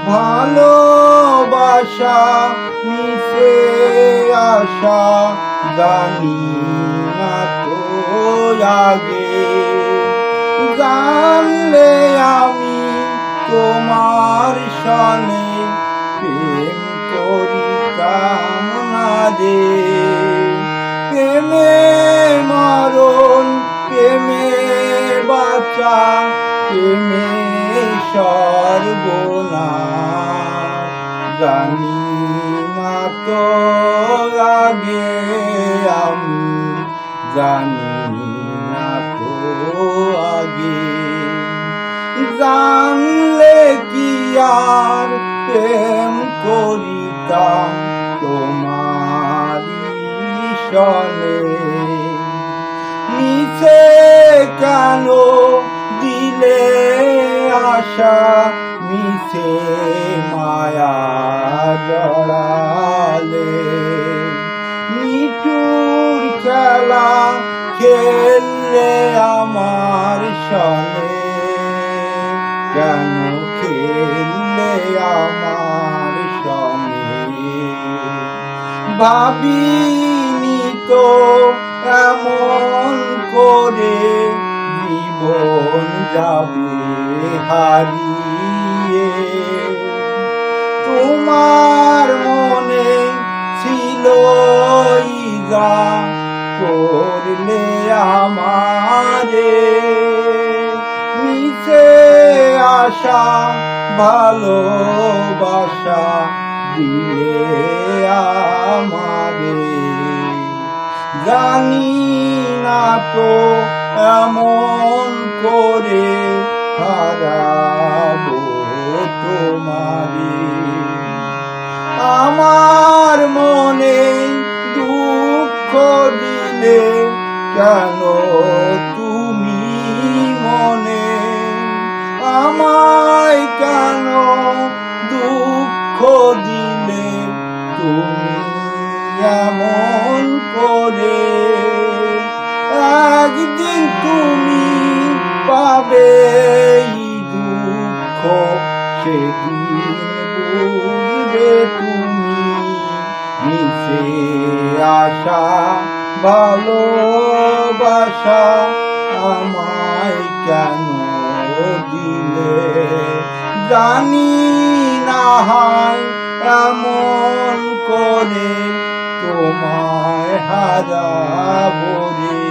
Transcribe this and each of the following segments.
ভালোবাসা মিশে আসা জানি না তো আগে, জানলে আমি তোমার সনে প্রেম করিতাম না রে। প্রেমে মরণ, প্রেমে বাঁচা, প্রেমে সর্বনাশ জানি না তো আগে, আমি জানি না তো আগে। জানলে কি আর প্রেম করিতাম তোমারি সনে, মিছে কেন দিলে আশা, মিছে মায়া জড়ালে। নিঠুর খেলা খেললে আমার সনে, কেন খেললে আমার সনে। ভাবিনি তো এমন করে জীবন যাবে হারিয়ে। তোমার মনে ছিল যা করলে আমারে, মিছে আশা ভালোবাসা দিলে আমারে। জানি না তো এমন করে হারাবো তোমারে। আমার মনে দুঃখ দিলে কেন তুমি মনে, আমায় কেন দুঃখ দিলে তুমি এমন করে। একদিন তুমি পাবে দুঃখ, সেদিন বুঝবে তুমি মিশে আসা ভালোবাসা আমায় কেন দিলে। জানি না হয় এমন করে তোমায় হারাবো রে।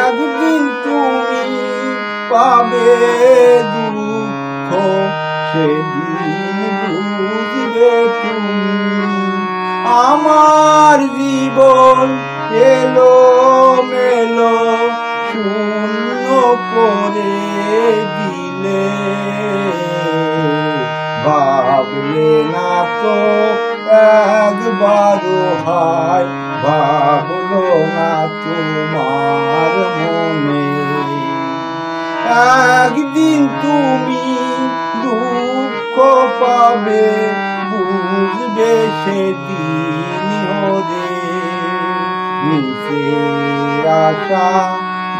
একদিন তুমি পাবে দুঃখ, সেদিন বুঝবে তুমি আমার জীবন এলো মেলো শূন্য করে দিলে। ভাবলে না তো একবারও হায়, ভাবলো না তোমার মনে। একদিন তুমি দুঃখ পাবে, বুঝবে সেদিন হরে। মিশে আসা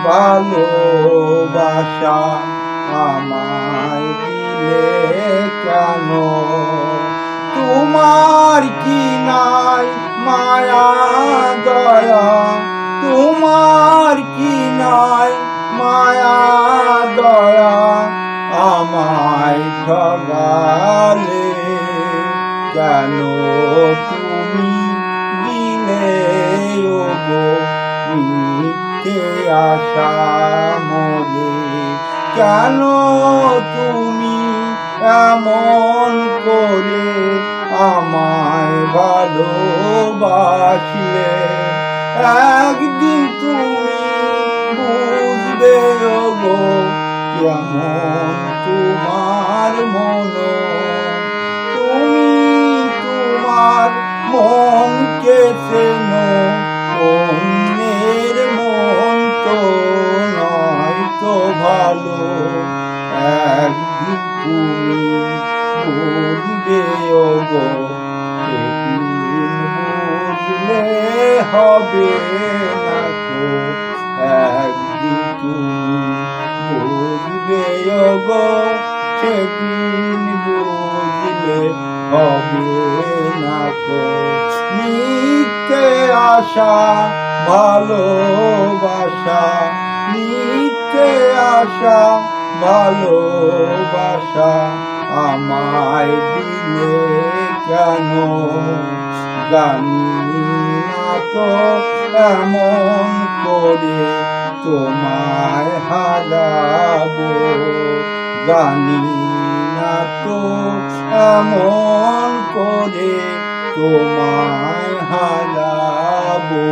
ভালোবাসা আমায় দিলে কেন। তোমার কি নাই মায়া দয়া, তোমার কি নাই মায়া দয়া, আমায় ঠগালে কেন তুমি দিলে ওগো মিথ্যে আশা মোরে। কেন তুমি এমন করে আমায় ভালোবাসলে। একদিন তুমি বুঝবে ওগো কেমন তোমার মন। তুমি তোমার মনকে চেনো, অন্যের মন তো নয় তো ভালো। একদিন তুমি বুঝবে ওগো, সেদিন বুঝলে হবে না তো। একদিন তুমি বুঝবে ওগো, সেদিন হবে না কো মিথ্যে আশা ভালোবাসা, মিথ্যে আশা ভালোবাসা আমায় দিলে কেন, জানি না তো এমন করে তোমায় হারাবো, জানি না তো এমন করে তোমায় হারাবো।